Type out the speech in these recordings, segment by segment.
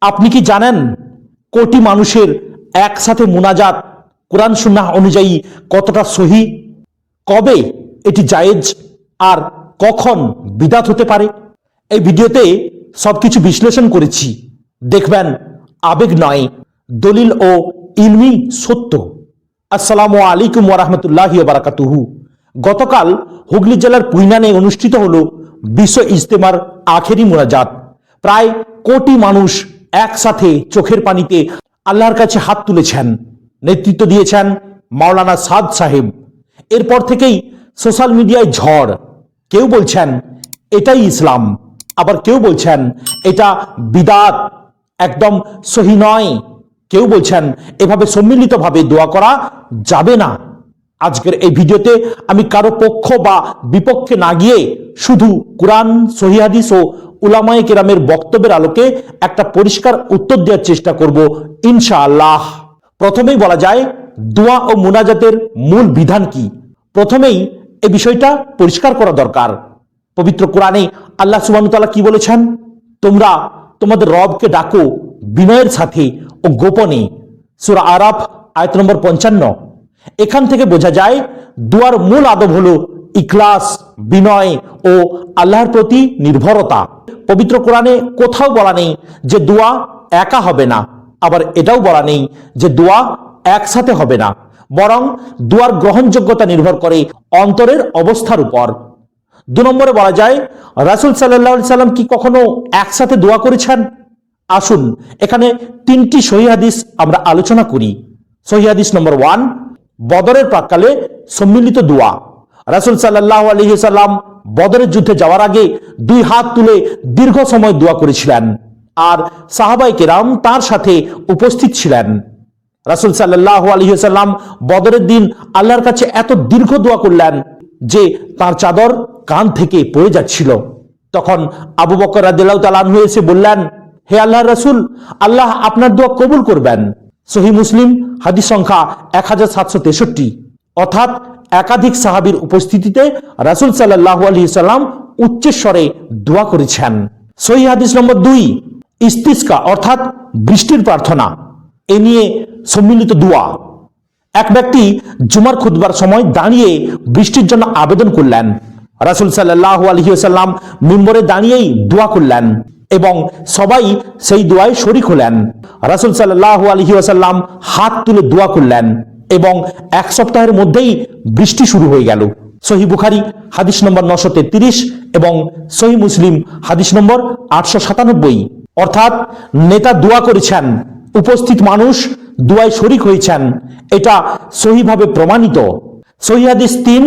আপনি কি জানেন কোটি মানুষের একসাথে মুনাজাত কোরআন সুন্নাহ অনুযায়ী কতটা সহি? কবে এটি জায়েজ আর কখন বিদাত হতে পারে? এই ভিডিওতে সবকিছু বিশ্লেষণ করেছি, দেখবেন আবেগ নয়, দলিল ও ইলমি সত্য। আসসালামু আলাইকুম ওয়া রাহমাতুল্লাহি ওয়া বারাকাতুহু। গতকাল হুগলি জেলার পুইনানে অনুষ্ঠিত হলো বিশ্ব ইজতেমার আখেরি মুনাজাত। প্রায় কোটি মানুষ একসাথে চোখের পানিতে আল্লাহর কাছে হাত তুলেছেন। নেতৃত্ব দিয়েছেন মাওলানা সাদ সাহেব। এরপর থেকেই সোশ্যাল মিডিয়ায় ঝড়। কেউ বলছেন এটাই ইসলাম, আবার কেউ বলছেন এটা বিদাত, একদম সহি নয়। কেউ বলছেন এভাবে সম্মিলিতভাবে দোয়া করা যাবে না। আজকের এই ভিডিওতে আমি কারো পক্ষ বা বিপক্ষে না গিয়ে শুধু কোরআন, সহিহ হাদিস ও উলামায়ে কেরামের বক্তব্যের আলোকে একটা পরিষ্কার উত্তর দেওয়ার চেষ্টা করব ইনশাআল্লাহ। প্রথমেই বলা যায় দোয়া ও মুনাজাতের মূল বিধান কি। প্রথমেই এই বিষয়টা পরিষ্কার করা দরকার। পবিত্র কোরআনে আল্লাহ সুবহানাহু ওয়া তাআলা কি বলেছেন? তোমরা তোমাদের রবকে ডাকো বিনয়ের সাথে ও গোপনে। সূরা আরাফ আয়াত নম্বর 55। এখান থেকে বোঝা যায় দোয়ার মূল আদব হলো ইখলাস, বিনয় ও আল্লাহর প্রতি নির্ভরতা। পবিত্র কোরআনে কোথাও বলা নেই যে দোয়া একা হবে না, আবার এটাও বলা নেই যে দোয়া একসাথে হবে না। বরং দোয়ার গ্রহণযোগ্যতা নির্ভর করে অন্তরের অবস্থার উপর। 2 নম্বরে বলা যায় রাসূল সাল্লাল্লাহু আলাইহি সাল্লাম কি কখনো একসাথে দোয়া করেছেন? আসুন এখানে 3টি সহিহ হাদিস আমরা আলোচনা করি। সহিহ হাদিস নম্বর 1, বদরের প্রাক্কালে সম্মিলিত দোয়া। রাসূল সাল্লাল্লাহু আলাইহি সাল্লাম বদরের যুদ্ধে যাওয়ার আগে 2 হাত তুলে দীর্ঘ সময় দোয়া করেছিলেন, আর সাহাবায়ে কেরাম তার সাথে উপস্থিত ছিলেন। রাসূল সাল্লাল্লাহু আলাইহি সাল্লাম বদরের দিন আল্লাহর কাছে এত দীর্ঘ দোয়া করলেন যে তার চাদর কান থেকে পড়ে যাচ্ছিল। তখন আবু বকর রাদিয়াল্লাহু তাআলা আনহু এসে বললেন, হে আল্লাহর রাসূল, আল্লাহ আপনার দোয়া কবুল করবেন। সহিহ মুসলিম হাদিস সংখ্যা 1763। অর্থাৎ একাধিক সাহাবীর উপস্থিতিতে রাসূল সাল্লাল্লাহু আলাইহি সাল্লাম উচ্চস্বরে দোয়া করেছেন। সহিহ হাদিস নম্বর 2, ইস্তিসকা অর্থাৎ বৃষ্টির প্রার্থনা। এ নিয়ে সম্মিলিত দোয়া। এক ব্যক্তি জুমার খুতবার সময় দাঁড়িয়ে বৃষ্টির জন্য আবেদন করলেন। রাসূল সাল্লাল্লাহু আলাইহি ওয়াসাল্লাম মিম্বরে দাঁড়িয়েই দোয়া করলেন এবং সবাই সেই দোয়ায় শরীক হলেন। রাসূল সাল্লাল্লাহু আলাইহি ওয়াসাল্লাম হাত তুলে দোয়া করলেন এবং 1 সপ্তাহের মধ্যেই বৃষ্টি শুরু হয়ে গেল। সহিহ বুখারী হাদিস নম্বর 933 এবং সহিহ মুসলিম হাদিস নম্বর 897। অর্থাৎ নেতা দোয়া করেছেন, উপস্থিত মানুষ দোয়ায় শরীক হয়েছেন, এটা সহিভাবে প্রমাণিত। সহিহ হাদিস 3,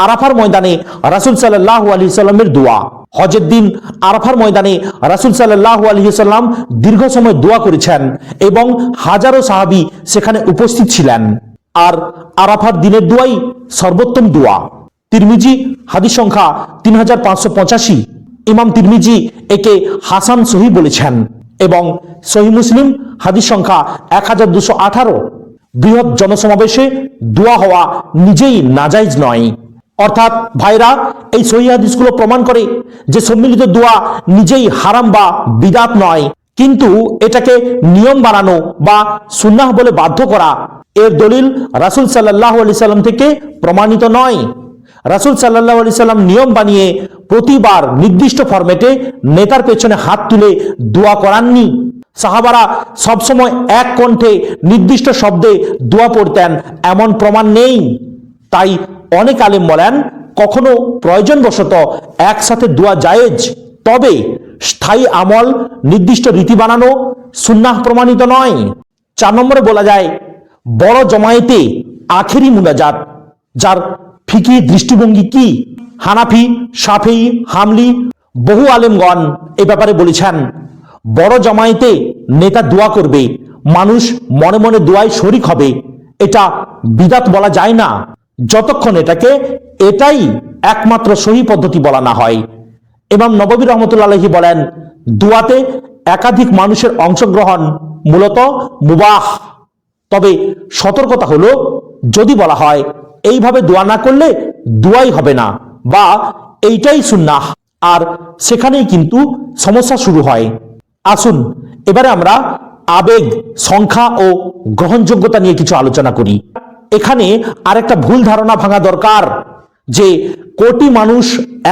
আরাফার ময়দানে রাসূল সাল্লাল্লাহু আলাইহি সাল্লামের দোয়া। হজের দিন আরাফার ময়দানে রাসূল সাল্লাল্লাহু আলাইহি সাল্লাম দীর্ঘ সময় দোয়া করেছেন এবং হাজারো সাহাবী সেখানে উপস্থিত ছিলেন। আর আরাফার দিনের দোয়াই সর্বোত্তম দোয়া। তিরমিজি হাদিস সংখ্যা 3585। ইমাম তিরমিজি একে হাসান সহিহ বলেছেন এবং সহিহ মুসলিম হাদিস সংখ্যা 1218। বৃহৎ জনসমাবেশে দোয়া হওয়া নিজেই নাজায়েজ নয়। অর্থাৎ ভাইরা, এই সহিহ হাদিসগুলো প্রমাণ করে যে সম্মিলিত দোয়া নিজেই হারাম বা বিদাত নয়, কিন্তু এটাকে নিয়ম বানানো বা সুন্নাহ বলে বাধ্য করা, এর দলিল রাসূল সাল্লাল্লাহু আলাইহি সাল্লাম থেকে প্রমাণিত নয়। রাসূল সাল্লাল্লাহু আলাইহি সাল্লাম নিয়ম বানিয়ে প্রতিবার নির্দিষ্ট ফরম্যাটে নেতার পেছনে হাত তুলে দোয়া করাননি। সাহাবারা সবসময় এক কণ্ঠে নির্দিষ্ট শব্দে দোয়া পড়তেন এমন প্রমাণ নেই। তাই অনেক আলেম বলেন কখনো প্রয়োজনবশত একসাথে দোয়া জায়েজ, তবে স্থায়ী আমল, নির্দিষ্ট রীতি বানানো সুন্নাহ প্রমাণিত নয়। 4 নম্বরে বলা যায় বড় জমায়েতে আখেরি মুনাজাত, যার ফিকি দৃষ্টিভঙ্গি কি। হানাফি, শাফিঈ, হামলি বহু আলেমগণ এ ব্যাপারে বলেছেন বড় জমায়েতে নেতা দোয়া করবে, মানুষ মনে মনে দোয়ায় শরীক হবে, এটা বিদাত বলা যায় না যতক্ষণ এটাই একমাত্র সহি পদ্ধতি বলা না হয়। ইমাম নববী রাহমাতুল্লাহি আলাইহি বলেন দোয়াতে একাধিক মানুষের অংশগ্রহণ মূলত মুবাহ, তবে সতর্কতা হলো যদি বলা হয় এইভাবে দোয়া না করলে দোয়াই হবে না বা এইটাই সুন্নাহ, আর সেখানেই কিন্তু সমস্যা শুরু হয়। আসুন এবারে আমরা আবেগ, সংখ্যা ও গ্রহণযোগ্যতা নিয়ে কিছু আলোচনা করি। এখানে আরেকটা ভুল ধারণা ভাঙা দরকার যে কোটি মানুষ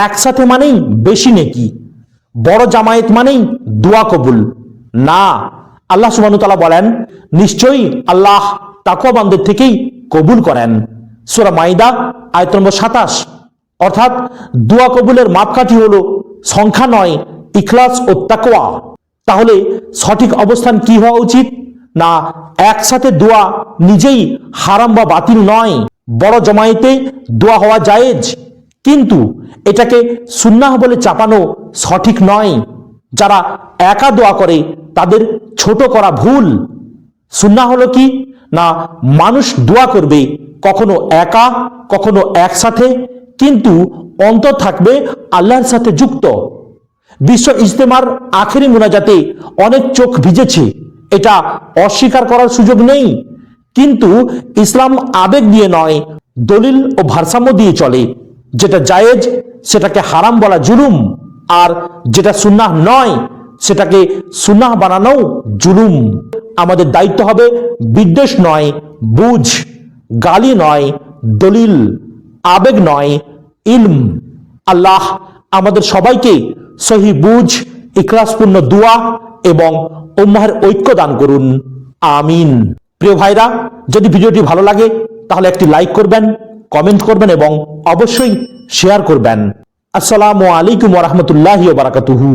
একসাথে মানেই বেশি নেকি, বড় জামায়াত মানেই দোয়া কবুল। না, আল্লাহ সুবহানাহু ওয়া তাআলা বলেন নিশ্চয়ই আল্লাহ তাকওয়াবানদের থেকেই কবুল করেন। সূরা মাইদা আয়াত নম্বর 27। অর্থাৎ দোয়া কবুলের মাপকাঠি হলো সংখ্যা নয়, ইখলাস ও তাকওয়া। তাহলে সঠিক অবস্থান কি হওয়া উচিত? না, একসাথে দোয়া নিজেই হারাম বা বাতিল নয়। বড় জমায়েতে দোয়া হওয়া জায়েজ, কিন্তু এটাকে সুন্নাহ বলে চাপানো সঠিক নয়। যারা একা দোয়া করে তাদের ছোট করা ভুল। সুন্নাহ হলো কি? না, মানুষ দোয়া করবে কখনো একা, কখনো একসাথে, কিন্তু অন্তর থাকবে আল্লাহর সাথে যুক্ত। বিশ্ব ইজতেমার আখেরি মুনাজাতে অনেক চোখ ভিজেছে, এটা অস্বীকার করার সুযোগ নেই। কিন্তু ইসলাম আবেগ দিয়ে নয়, দলিল ও ভারসাম্য দিয়ে চলে। যেটা জায়েজ সেটাকে হারাম বলা জুলুম, আর যেটা সুন্নাহ নয় সেটাকে সুন্নাহ বানানো জুলুম। আমাদের দায়িত্ব হবে বিদ্বেষ নয়, বুঝ, গালি নয়, দলিল, আবেগ নয়, ইলম। আল্লাহ আমাদের সবাইকে সহি বুঝ, ইখলাসপূর্ণ দোয়া এবং উম্মাহের ঐক্য দান করুন, আমিন। প্রিয় ভাইরা, যদি ভিডিওটি ভালো লাগে তাহলে একটি লাইক করবেন, কমেন্ট করবেন এবং অবশ্যই শেয়ার করবেন। আসসালামু আলাইকুম ওয়া রাহমাতুল্লাহি ওয়া বারাকাতুহু।